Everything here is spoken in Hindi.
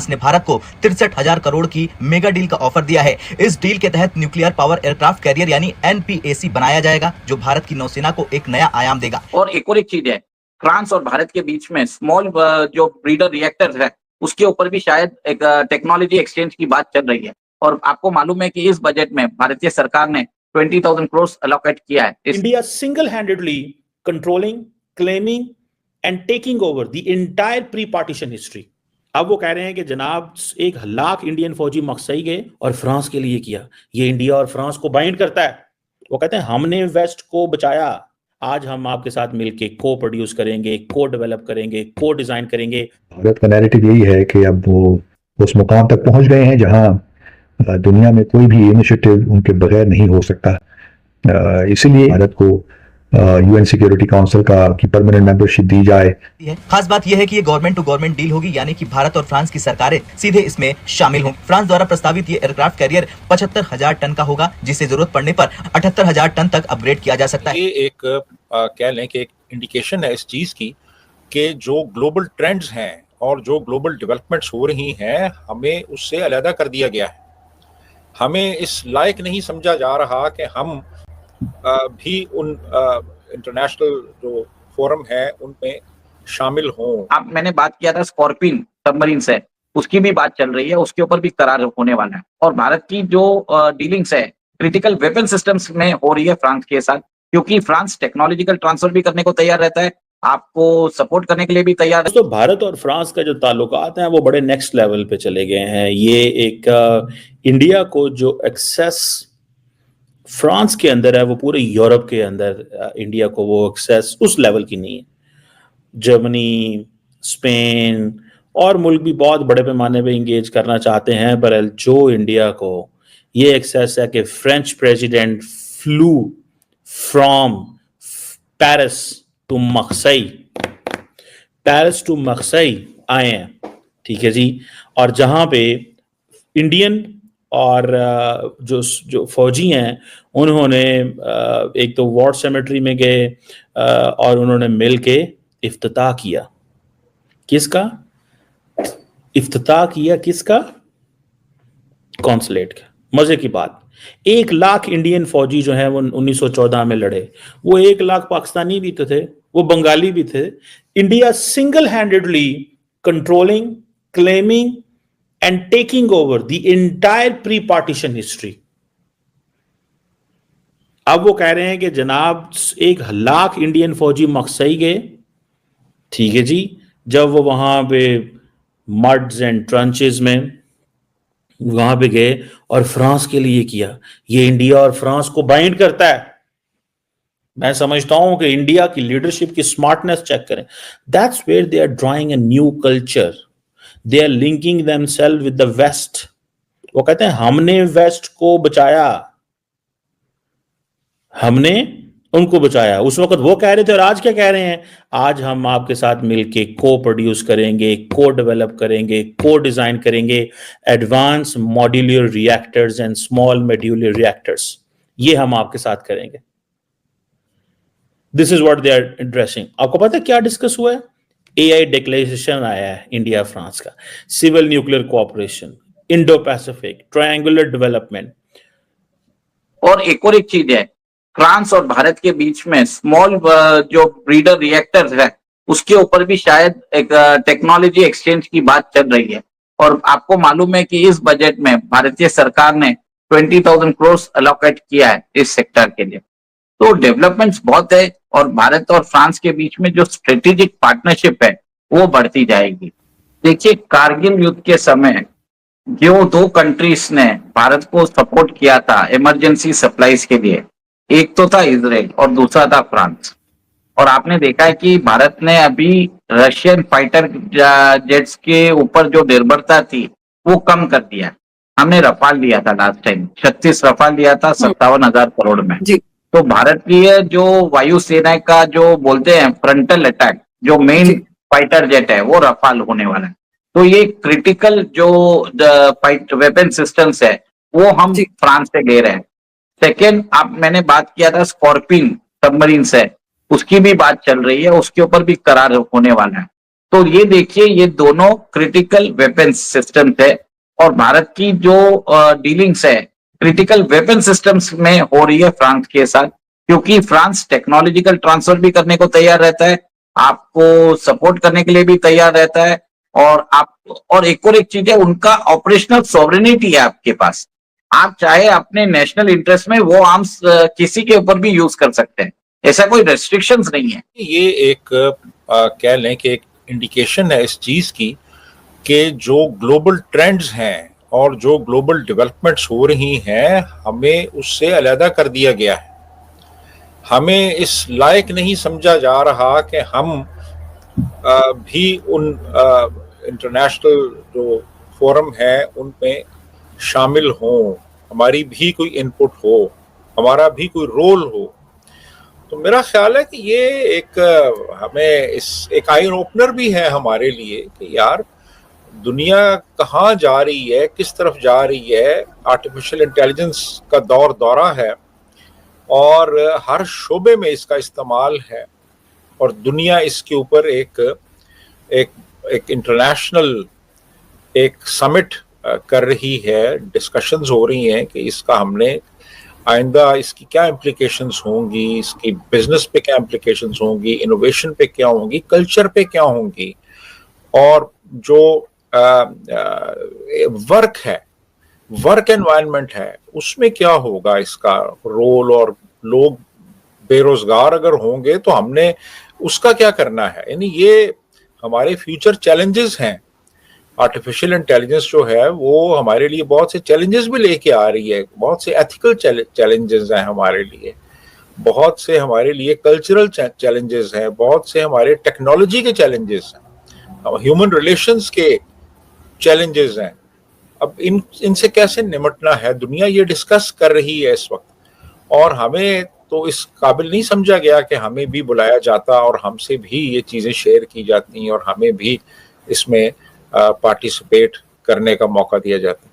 फ्रांस ने भारत को 63,000 करोड़ की मेगा डील का ऑफर दिया है। इस डील के तहत न्यूक्लियर पावर एयरक्राफ्ट कैरियर यानी NPAC बनाया जाएगा, जो भारत की नौसेना को एक नया आयाम देगा। और एक चीज है, फ्रांस और भारत के बीच में स्मॉल जो ब्रीडर रिएक्टर्स है, उसके ऊपर भी शायद एक टेक्नोलॉजी एक्सचेंज की बात चल रही है। और आपको मालूम है कि इस बजट में भारतीय सरकार ने 20,000 करोड़ अलोकेट किया है। India single-handedly controlling, claiming and taking over the entire pre-partition history. अब वो कह रहे हैं कि जनाब 1 लाख इंडियन फौजी मकसई गए और फ्रांस के लिए किया। ये इंडिया और फ्रांस को बाइंड करता है। वो कहते हैं हमने वेस्ट को बचाया, आज हम आपके साथ मिलके को प्रोड्यूस करेंगे, को डेवलप करेंगे, को डिजाइन करेंगे। भारत का नैरेटिव यही है कि अब वो उस मुकाम तक पहुंच गए हैं जहां दुनिया में कोई भी इनिशिएटिव उनके बगैर नहीं हो सकता। इसीलिए भारत को UN सिक्योरिटी काउंसिल की परमानेंट मेंबरशिप दी जाए। खास बात यह है कि ये गवर्नमेंट टू गवर्नमेंट डील होगी, यानी कि भारत और फ्रांस की सरकारें सीधे इसमें शामिल हों। फ्रांस द्वारा प्रस्तावित ये एयरक्राफ्ट कैरियर 75,000 टन का होगा, जिसे जरूरत पड़ने पर 78,000 टन तक अपग्रेड किया जा सकता है। ये एक कह लें कि एक इंडिकेशन है इस चीज की कि जो ग्लोबल ट्रेंड्स हैं और जो ग्लोबल डेवलपमेंट्स हो रही हैं, हमें उससे अलहदा कर दिया गया है। हमें इस लायक नहीं समझा जा रहा कि हम भी उन इंटरनेशनल जो फोरम है उनमें शामिल हों। मैंने बात किया था स्कॉर्पिन सबमरीन से, उसकी भी बात चल रही है, उसके ऊपर भी करार होने वाला है। और भारत की जो डीलिंग्स है क्रिटिकल वेपन सिस्टम्स में हो रही है फ्रांस के साथ, क्योंकि फ्रांस टेक्नोलॉजिकल ट्रांसफर भी करने को तैयार रहता है, आपको सपोर्ट करने के लिए भी तैयार है। तो भारत और फ्रांस का जो ताल्लुकात हैं वो बड़े नेक्स्ट लेवल पे चले गए हैं। ये एक इंडिया को जो एक्सेस फ्रांस के अंदर है वो पूरे यूरोप के अंदर इंडिया को वो एक्सेस उस लेवल की नहीं है। जर्मनी, स्पेन और मुल्क भी बहुत बड़े पैमाने पे इंगेज करना चाहते हैं, पर जो इंडिया को ये एक्सेस है कि French president flew from Paris to Marseille आए हैं, ठीक है जी। और जहां पे इंडियन और जो फौजी हैं उन्होंने एक तो वॉर सेमेट्री में गए और उन्होंने मिल के इफ्तिताह किया। किसका इफ्तिताह किया? किसका? कॉन्सुलेट का। मजे की बात, 1 लाख इंडियन फौजी जो हैं वो 1914 में लड़े, वो 1 लाख पाकिस्तानी भी तो थे, वो बंगाली भी थे। India single handedly controlling, claiming and taking over the entire pre-partition history. अब वो कह रहे हैं कि जनाब 1 लाख इंडियन फौजी मकसई गए, ठीक है जी, जब वो वहां पे मड्स एंड ट्रंचेस में वहां पे गए और फ्रांस के लिए किया। ये इंडिया और फ्रांस को बाइंड करता है। मैं समझता हूं कि इंडिया की लीडरशिप की स्मार्टनेस चेक करें। That's where they are drawing a new culture. They are linking themselves with the West. वो कहते हैं हमने वेस्ट को बचाया, हमने उनको बचाया। उस वक्त वो कह रहे थे और आज क्या कह रहे हैं? आज हम आपके साथ मिलके को प्रोड्यूस करेंगे, को डेवलप करेंगे, को डिजाइन करेंगे advance modular reactors and small modular reactors. ये हम आपके साथ करेंगे। This is what they are addressing. आपको पता है क्या डिस्कस हुआ है? AI डिक्लेरेशन आया है इंडिया फ्रांस का, civil nuclear cooperation, Indo Pacific, triangular development. और एक चीज है, फ्रांस और भारत के बीच में स्मॉल जो ब्रीडर रिएक्टर्स है, उसके ऊपर भी शायद एक टेक्नोलॉजी एक्सचेंज की बात चल रही है। और आपको मालूम है कि इस बजट में भारतीय सरकार ने 20,000 करोड़ अलोकेट किया है इस सेक्टर के लिए। तो डेवलपमेंट्स बहुत है और भारत और फ्रांस के बीच में जो स्ट्रेटेजिक पार्टनरशिप है वो बढ़ती जाएगी। देखिए, कारगिल युद्ध के समय जो 2 कंट्रीज ने भारत को सपोर्ट किया था इमरजेंसी सप्लाईज के लिए, एक तो था इजराइल और दूसरा था फ्रांस। और आपने देखा है कि भारत ने अभी रशियन फाइटर जेट्स के ऊपर जो निर्भरता थी वो कम कर दिया। हमने रफाल लिया था लास्ट टाइम, 36 रफाल लिया था 57,000 करोड़ में। तो भारतीय जो वायुसेना का जो बोलते हैं फ्रंटल अटैक, जो मेन फाइटर जेट है वो रफाल होने वाला है। तो ये क्रिटिकल जो वेपन सिस्टम्स है वो हम फ्रांस से ले रहे हैं। सेकेंड, मैंने बात किया था स्कॉर्पिन सबमरीन से, उसकी भी बात चल रही है, उसके ऊपर भी करार होने वाला है। तो ये देखिए, ये दोनों क्रिटिकल वेपन्स सिस्टम्स है और भारत की जो डीलिंग्स है क्रिटिकल वेपन सिस्टम्स में हो रही है फ्रांस के साथ, क्योंकि फ्रांस टेक्नोलॉजिकल ट्रांसफर भी करने को तैयार रहता है, आपको सपोर्ट करने के लिए भी तैयार रहता है, और एक चीज है, उनका ऑपरेशनल सॉवरेनिटी है आपके पास। आप चाहे अपने नेशनल इंटरेस्ट में वो आर्म्स किसी के ऊपर भी यूज कर सकते हैं, ऐसा कोई रेस्ट्रिक्शंस नहीं है। ये एक कह लें कि एक इंडिकेशन है इस चीज की कि जो ग्लोबल ट्रेंड्स हैं और जो ग्लोबल डेवलपमेंट्स हो रही हैं, हमें उससे अलहदा कर दिया गया है। हमें इस लायक नहीं समझा जा रहा कि हम भी उन इंटरनेशनल जो फोरम है उनमें शामिल हों, हमारी भी कोई इनपुट हो, हमारा भी कोई रोल हो। तो मेरा ख्याल है कि ये एक हमें इस एक आई ओपनर भी है हमारे लिए कि यार दुनिया कहाँ जा रही है, किस तरफ जा रही है। आर्टिफिशियल इंटेलिजेंस का दौरा है और हर शोबे में इसका इस्तेमाल है और दुनिया इसके ऊपर एक इंटरनेशनल एक समिट कर रही है, डिस्कशंस हो रही हैं कि इसका हमने आइंदा इसकी क्या इम्प्लीकेशंस होंगी, इसकी बिजनेस पे क्या इम्प्लीकेशंस होंगी, इनोवेशन पे क्या होंगी, कल्चर पे क्या होंगी, और जो वर्क एनवायरनमेंट है उसमें क्या होगा इसका रोल, और लोग बेरोजगार अगर होंगे तो हमने उसका क्या करना है। यानी ये हमारे फ्यूचर चैलेंजेस हैं। आर्टिफिशियल इंटेलिजेंस जो है वो हमारे लिए बहुत से चैलेंजेस भी लेके आ रही है, बहुत से एथिकल चैलेंजेस हैं हमारे लिए, बहुत से हमारे लिए कल्चरल चैलेंजेस हैं, बहुत से हमारे टेक्नोलॉजी के चैलेंजेस हैं, ह्यूमन रिलेशंस के चैलेंजेस हैं। अब इनसे कैसे निपटना है दुनिया ये डिस्कस कर रही है इस वक्त, और हमें तो इस काबिल नहीं समझा गया कि हमें भी बुलाया जाता और हमसे भी ये चीज़ें शेयर की जाती और हमें भी इसमें पार्टिसिपेट करने का मौका दिया जाता।